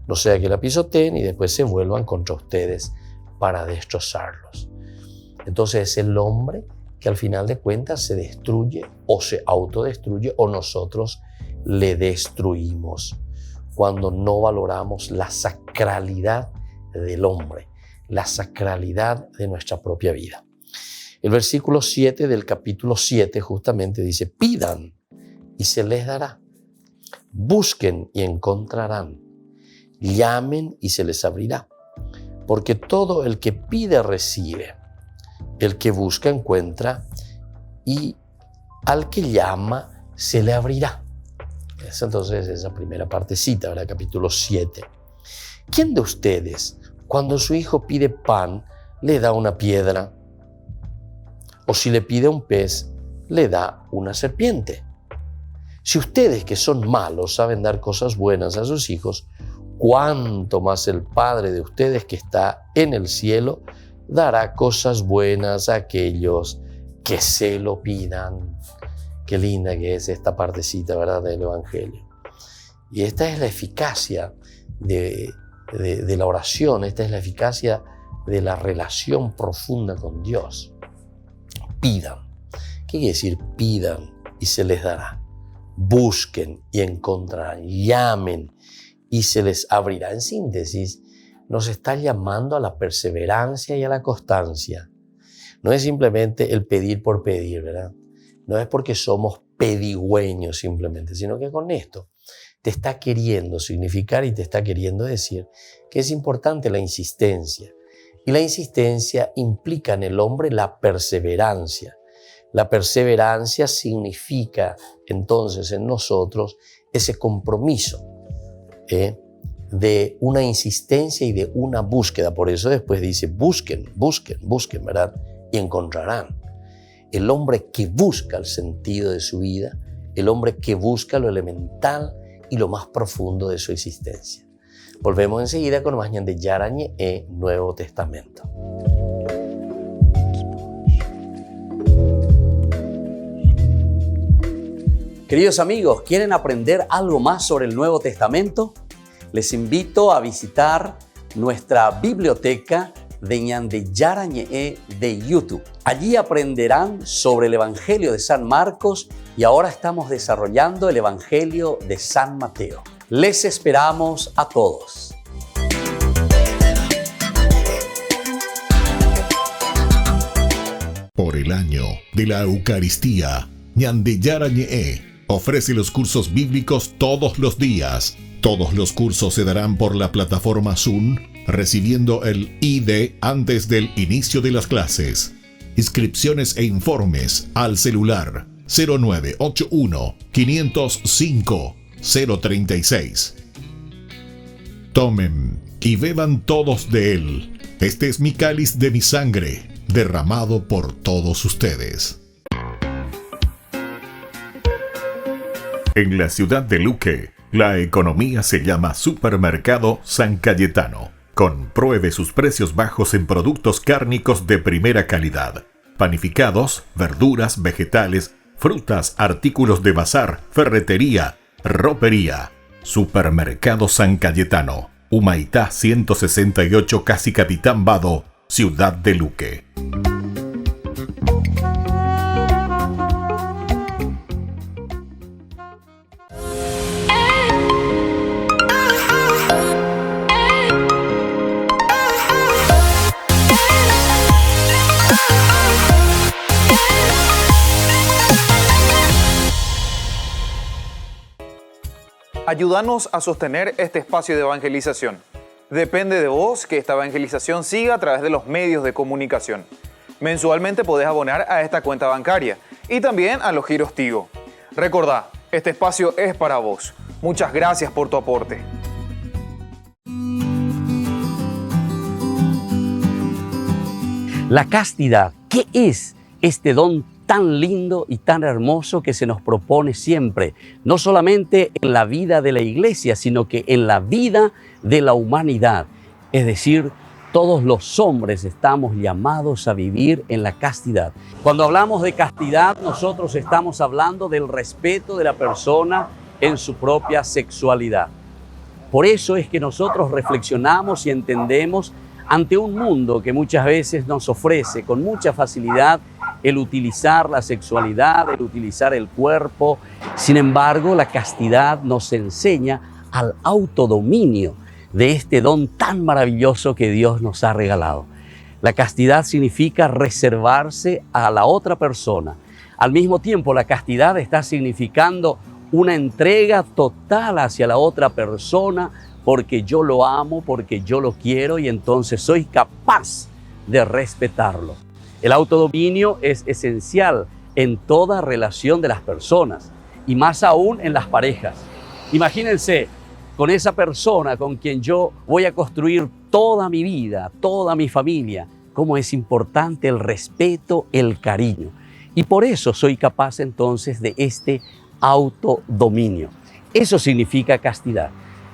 No sea que la pisoteen y después se vuelvan contra ustedes para destrozarlos. Entonces es el hombre que al final de cuentas se destruye o se autodestruye o nosotros le destruimos cuando no valoramos la sacralidad del hombre, la sacralidad de nuestra propia vida. El versículo 7 del capítulo 7 justamente dice: pidan y se les dará, busquen y encontrarán, llamen y se les abrirá. Porque todo el que pide recibe, el que busca encuentra y al que llama se le abrirá. Esa entonces es esa primera partecita, ¿verdad? Capítulo 7. ¿Quién de ustedes, cuando su hijo pide pan, le da una piedra? O si le pide un pez, le da una serpiente. Si ustedes que son malos saben dar cosas buenas a sus hijos, cuánto más el Padre de ustedes que está en el cielo dará cosas buenas a aquellos que se lo pidan. Qué linda que es esta partecita, ¿verdad?, del Evangelio. Y esta es la eficacia de la oración, esta es la eficacia de la relación profunda con Dios. Pidan. ¿Qué quiere decir pidan y se les dará? Busquen y encontrarán. Llamen y se les abrirá. En síntesis, nos está llamando a la perseverancia y a la constancia. No es simplemente el pedir por pedir, ¿verdad? No es porque somos pedigüeños simplemente, sino que con esto te está queriendo significar y te está queriendo decir que es importante la insistencia. Y la insistencia implica en el hombre la perseverancia. La perseverancia significa entonces en nosotros ese compromiso de una insistencia y de una búsqueda. Por eso después dice busquen, ¿verdad? Y encontrarán. El hombre que busca el sentido de su vida, el hombre que busca lo elemental y lo más profundo de su existencia. Volvemos enseguida con más de Yarañe e Nuevo Testamento. Queridos amigos, ¿quieren aprender algo más sobre el Nuevo Testamento? Les invito a visitar nuestra biblioteca de Ñande Yarañe de YouTube. Allí aprenderán sobre el Evangelio de San Marcos y ahora estamos desarrollando el Evangelio de San Mateo. Les esperamos a todos. Por el año de la Eucaristía, Ñande Yarañe ofrece los cursos bíblicos todos los días. Todos los cursos se darán por la plataforma Zoom, recibiendo el ID antes del inicio de las clases. Inscripciones e informes al celular 0981 505 036. Tomen y beban todos de él. Este es mi cáliz de mi sangre, derramado por todos ustedes. En la ciudad de Luque, la economía se llama Supermercado San Cayetano. Compruebe sus precios bajos en productos cárnicos de primera calidad. panificados, verduras, vegetales, frutas, artículos de bazar, ferretería, ropería. Supermercado San Cayetano, Humaitá 168, Casi Capitán Vado, Ciudad de Luque. Ayúdanos a sostener este espacio de evangelización. Depende de vos que esta evangelización siga a través de los medios de comunicación. Mensualmente podés abonar a esta cuenta bancaria y también a los giros Tigo. Recordá, este espacio es para vos. Muchas gracias por tu aporte. La castidad, ¿qué es este don tan lindo y tan hermoso que se nos propone siempre? No solamente en la vida de la iglesia, sino que en la vida de la humanidad. Es decir, todos los hombres estamos llamados a vivir en la castidad. Cuando hablamos de castidad, nosotros estamos hablando del respeto de la persona en su propia sexualidad. Por eso es que nosotros reflexionamos y entendemos ante un mundo que muchas veces nos ofrece con mucha facilidad el utilizar la sexualidad, el utilizar el cuerpo. Sin embargo, la castidad nos enseña al autodominio de este don tan maravilloso que Dios nos ha regalado. La castidad significa reservarse a la otra persona. Al mismo tiempo, la castidad está significando una entrega total hacia la otra persona porque yo lo amo, porque yo lo quiero y entonces soy capaz de respetarlo. El autodominio es esencial en toda relación de las personas y más aún en las parejas. Imagínense con esa persona con quien yo voy a construir toda mi vida, toda mi familia, cómo es importante el respeto, el cariño. Y por eso soy capaz entonces de este autodominio. Eso significa castidad.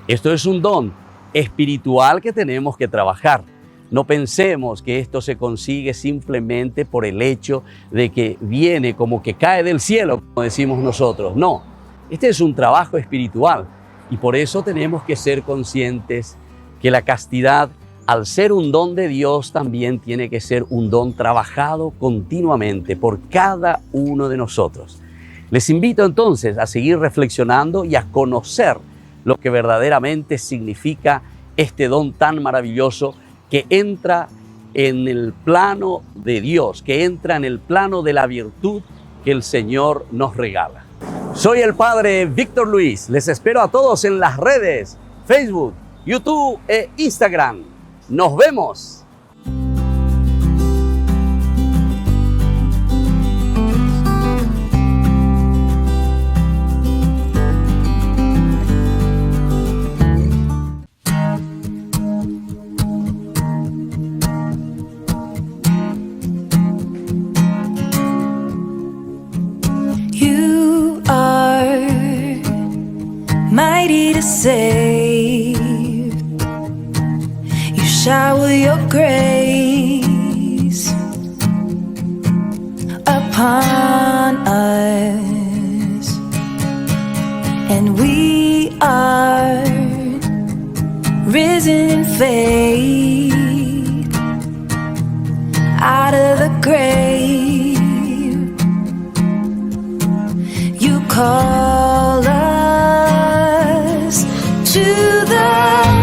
Esto es un don espiritual que tenemos que trabajar. No pensemos que esto se consigue simplemente por el hecho de que viene como que cae del cielo, como decimos nosotros. No, este es un trabajo espiritual y por eso tenemos que ser conscientes que la castidad, al ser un don de Dios, también tiene que ser un don trabajado continuamente por cada uno de nosotros. Les invito entonces a seguir reflexionando y a conocer lo que verdaderamente significa este don tan maravilloso que entra en el plano de Dios, que entra en el plano de la virtud que el Señor nos regala. Soy el Padre Víctor Luis. Les espero a todos en las redes, Facebook, YouTube e Instagram. ¡Nos vemos! Mighty to save, you shower your grace upon us, and we are risen in faith out of the grave. You call us to the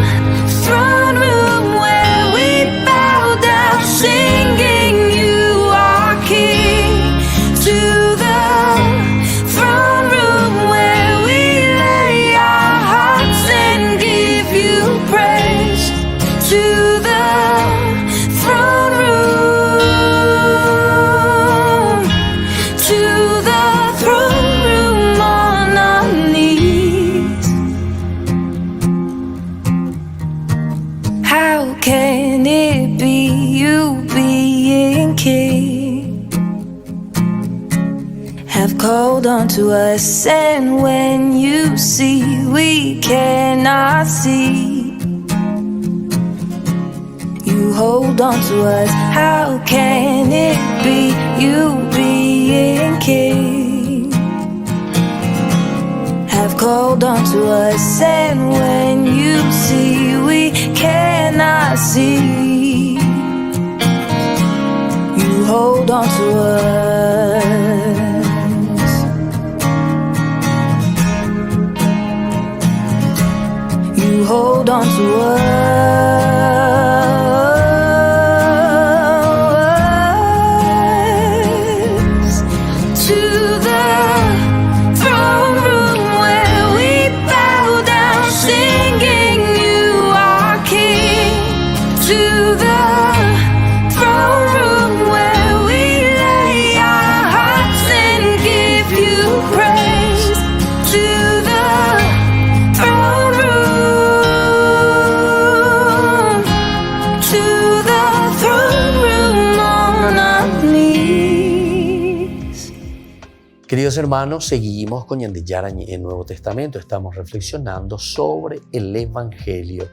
throne room where we bow down singing you are King. To the throne room where we lay our hearts and give you praise. To the throne room, to the throne room on our knees. How can it be you being King have called onto us, and when you see we cannot see, you hold on to us. How can it be you being king have called on to us? And when you see we cannot see, you hold on to us. You hold on to us, to the throne room where we bow down singing you are King, to the throne room where we lay our hearts and give you praise, to the throne room. Queridos hermanos, seguimos con Ñande Yarañe en el Nuevo Testamento. Estamos reflexionando sobre el Evangelio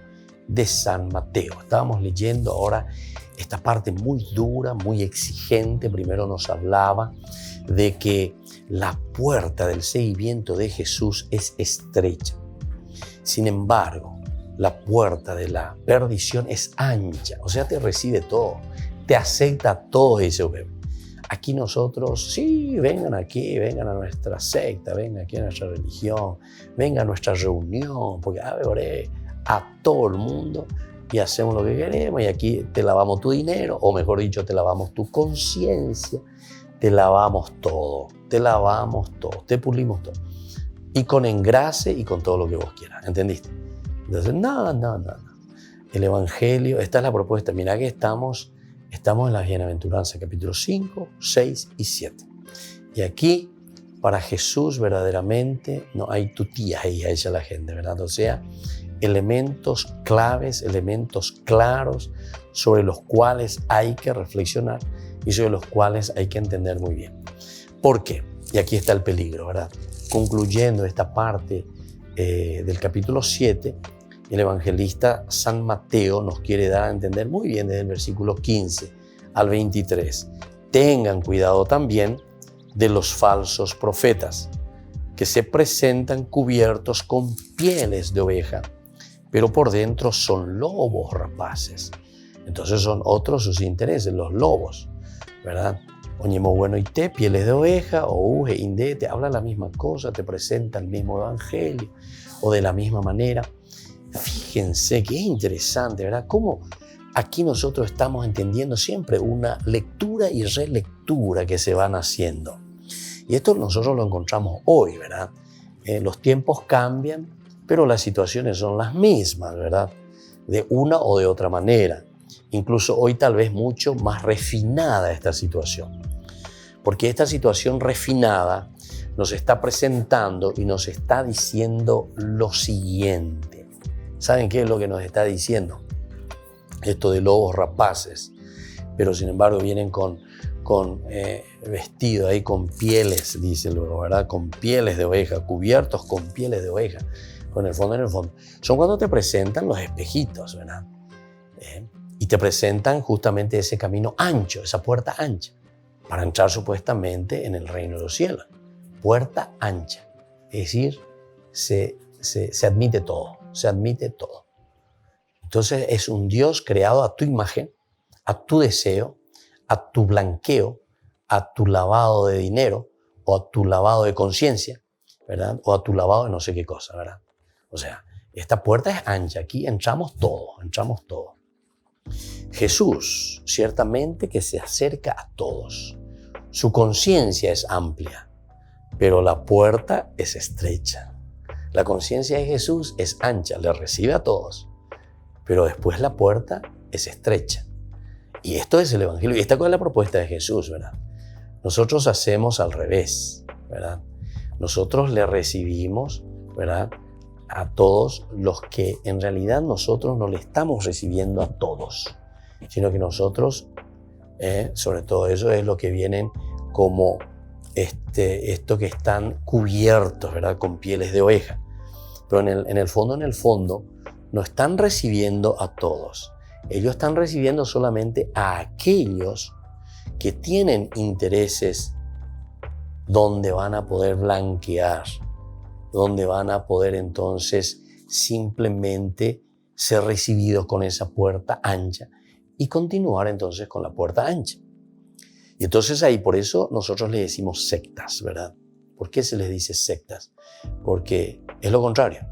de San Mateo. Estábamos leyendo ahora esta parte muy dura, muy exigente. Primero nos hablaba de que la puerta del seguimiento de Jesús es estrecha. Sin embargo, la puerta de la perdición es ancha. O sea, te recibe todo, te acepta todo ese bebé. Aquí nosotros, sí, vengan aquí, vengan a nuestra secta, vengan aquí a nuestra religión, vengan a nuestra reunión, porque oré a todo el mundo y hacemos lo que queremos y aquí te lavamos tu dinero, o mejor dicho, te lavamos tu conciencia, te lavamos todo, te pulimos todo. Y con engrase y con todo lo que vos quieras, ¿entendiste? Entonces, no. El Evangelio, esta es la propuesta, mirá que estamos en la Bienaventuranza, capítulo 5, 6 y 7. Y aquí, para Jesús, verdaderamente, no hay tutías ahí a ella la gente, ¿verdad? O sea, elementos claves, elementos claros sobre los cuales hay que reflexionar y sobre los cuales hay que entender muy bien. ¿Por qué? Y aquí está el peligro, ¿verdad? Concluyendo esta parte del capítulo 7, el evangelista San Mateo nos quiere dar a entender muy bien desde el versículo 15 al 23. Tengan cuidado también de los falsos profetas que se presentan cubiertos con pieles de oveja, pero por dentro son lobos rapaces. Entonces son otros sus intereses, los lobos, ¿verdad? Oñemo bueno y te, pieles de oveja, o uje, inde, te habla la misma cosa, te presenta el mismo evangelio, o de la misma manera. Fíjense qué interesante, ¿verdad? Cómo aquí nosotros estamos entendiendo siempre una lectura y relectura que se van haciendo. Y esto nosotros lo encontramos hoy, ¿verdad? Los tiempos cambian, pero las situaciones son las mismas, ¿verdad? De una o de otra manera. Incluso hoy tal vez mucho más refinada esta situación. Porque esta situación refinada nos está presentando y nos está diciendo lo siguiente. ¿Saben qué es lo que nos está diciendo? Esto de lobos rapaces, pero sin embargo vienen con vestido ahí con pieles, dice luego, ¿verdad? Con pieles de oveja, cubiertos con pieles de oveja, con el fondo en el fondo. Son cuando te presentan los espejitos, ¿verdad? Y te presentan justamente ese camino ancho, esa puerta ancha, para entrar supuestamente en el reino de los cielos. Puerta ancha, es decir, se admite todo, se admite todo. Entonces es un Dios creado a tu imagen, a tu deseo, a tu blanqueo, a tu lavado de dinero o a tu lavado de conciencia, ¿verdad? O a tu lavado de no sé qué cosa, ¿verdad? O sea, esta puerta es ancha, aquí entramos todo, entramos todo. Jesús, ciertamente que se acerca a todos. Su conciencia es amplia, pero la puerta es estrecha. La conciencia de Jesús es ancha, le recibe a todos, pero después la puerta es estrecha. Y esto es el Evangelio, y esta es la propuesta de Jesús, ¿verdad? Nosotros hacemos al revés, ¿verdad? Nosotros le recibimos, ¿verdad?, a todos los que en realidad nosotros no le estamos recibiendo a todos, sino que nosotros, sobre todo eso es lo que vienen como esto que están cubiertos, ¿verdad?, con pieles de oveja. Pero en el fondo, no están recibiendo a todos. ellos están recibiendo solamente a aquellos que tienen intereses donde van a poder blanquear, donde van a poder entonces simplemente ser recibidos con esa puerta ancha y continuar entonces con la puerta ancha. Y entonces ahí, por eso nosotros le decimos sectas, ¿verdad? ¿Por qué se les dice sectas? Porque es lo contrario.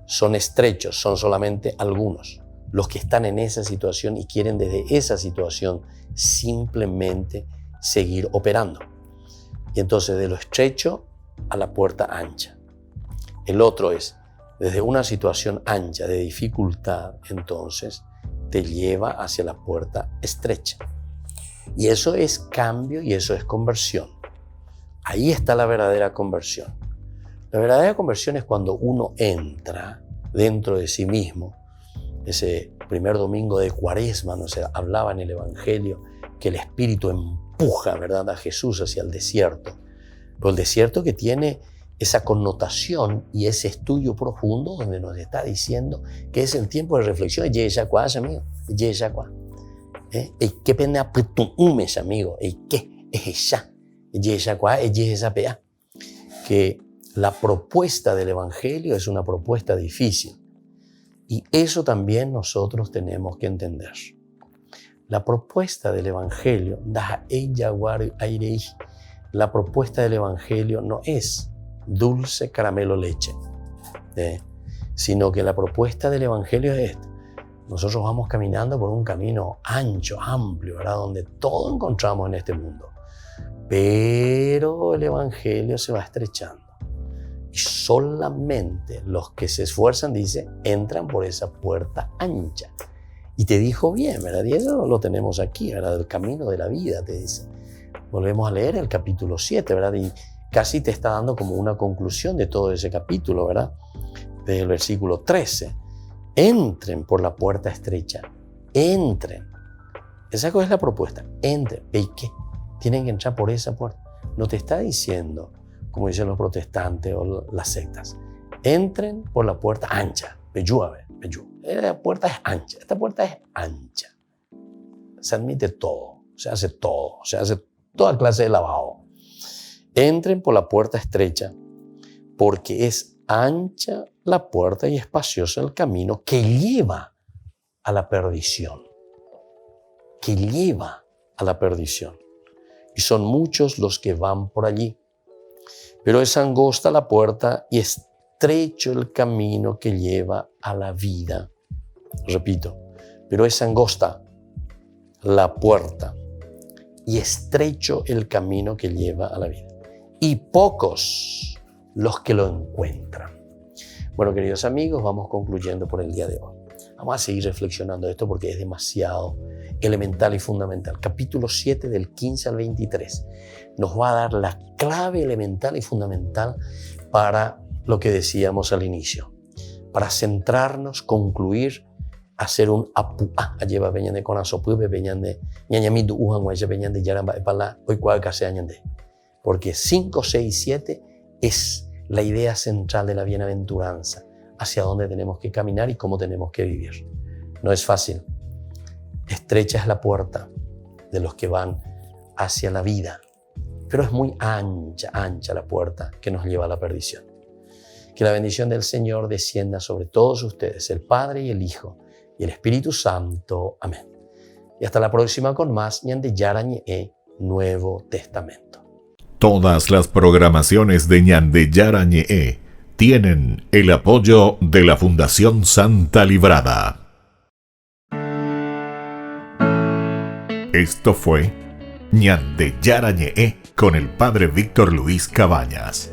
Son estrechos, son solamente algunos los que están en esa situación y quieren desde esa situación simplemente seguir operando. Y entonces de lo estrecho a la puerta ancha. El otro es, desde una situación ancha de dificultad, entonces te lleva hacia la puerta estrecha. Y eso es cambio y eso es conversión. Ahí está la verdadera conversión. La verdadera conversión es cuando uno entra dentro de sí mismo. Ese primer domingo de Cuaresma nos hablaba en el Evangelio que el Espíritu empuja, ¿verdad?, a Jesús hacia el desierto. Pero el desierto que tiene esa connotación y ese estudio profundo donde nos está diciendo que es el tiempo de reflexión. ¿Qué pena apretumes, amigo? ¿Qué es esa? Que la propuesta del Evangelio es una propuesta difícil. Y eso también nosotros tenemos que entender. La propuesta del Evangelio, la propuesta del Evangelio no es dulce, caramelo, leche, sino que la propuesta del Evangelio es esta. Nosotros vamos caminando por un camino ancho, amplio, ¿verdad?, donde todo encontramos en este mundo. Pero el Evangelio se va estrechando. Y solamente los que se esfuerzan, dice, entran por esa puerta ancha. Y te dijo bien, ¿verdad? Y eso lo tenemos aquí, ¿verdad? El camino de la vida, te dice. Volvemos a leer el capítulo 7, ¿verdad? Y casi te está dando como una conclusión de todo ese capítulo, ¿verdad? Desde el versículo 13. Entren por la puerta estrecha. Entren. Esa es la propuesta. Entren. ¿Y qué? Tienen que entrar por esa puerta. No te está diciendo, como dicen los protestantes o las sectas, entren por la puerta ancha. La puerta es ancha. Esta puerta es ancha. Se admite todo. Se hace todo. Se hace toda clase de lavado. Entren por la puerta estrecha, porque es ancha la puerta y espacioso el camino que lleva a la perdición. Que lleva a la perdición. Y son muchos los que van por allí. Pero es angosta la puerta y estrecho el camino que lleva a la vida. Repito, pero es angosta la puerta y estrecho el camino que lleva a la vida. Y pocos los que lo encuentran. Bueno, queridos amigos, vamos concluyendo por el día de hoy. Vamos a seguir reflexionando esto porque es demasiado elemental y fundamental. Capítulo 7 del 15 al 23 nos va a dar la clave elemental y fundamental para lo que decíamos al inicio. Para centrarnos, concluir, hacer un apuá. Lleva peñande con asopupe, peñande, ñañamitu ujan guayse peñande yaramba epala, hoy cual case añande. Porque 5, 6, 7 es la idea central de la bienaventuranza, hacia dónde tenemos que caminar y cómo tenemos que vivir. No es fácil. Estrecha es la puerta de los que van hacia la vida, pero es muy ancha la puerta que nos lleva a la perdición. Que la bendición del Señor descienda sobre todos ustedes, el Padre y el Hijo y el Espíritu Santo. Amén. Y hasta la próxima con más Ñande Yarañe Nuevo Testamento. Todas las programaciones de Ñande Yarañe tienen el apoyo de la Fundación Santa Librada. Esto fue Ñande Yarañe con el Padre Víctor Luis Cabañas.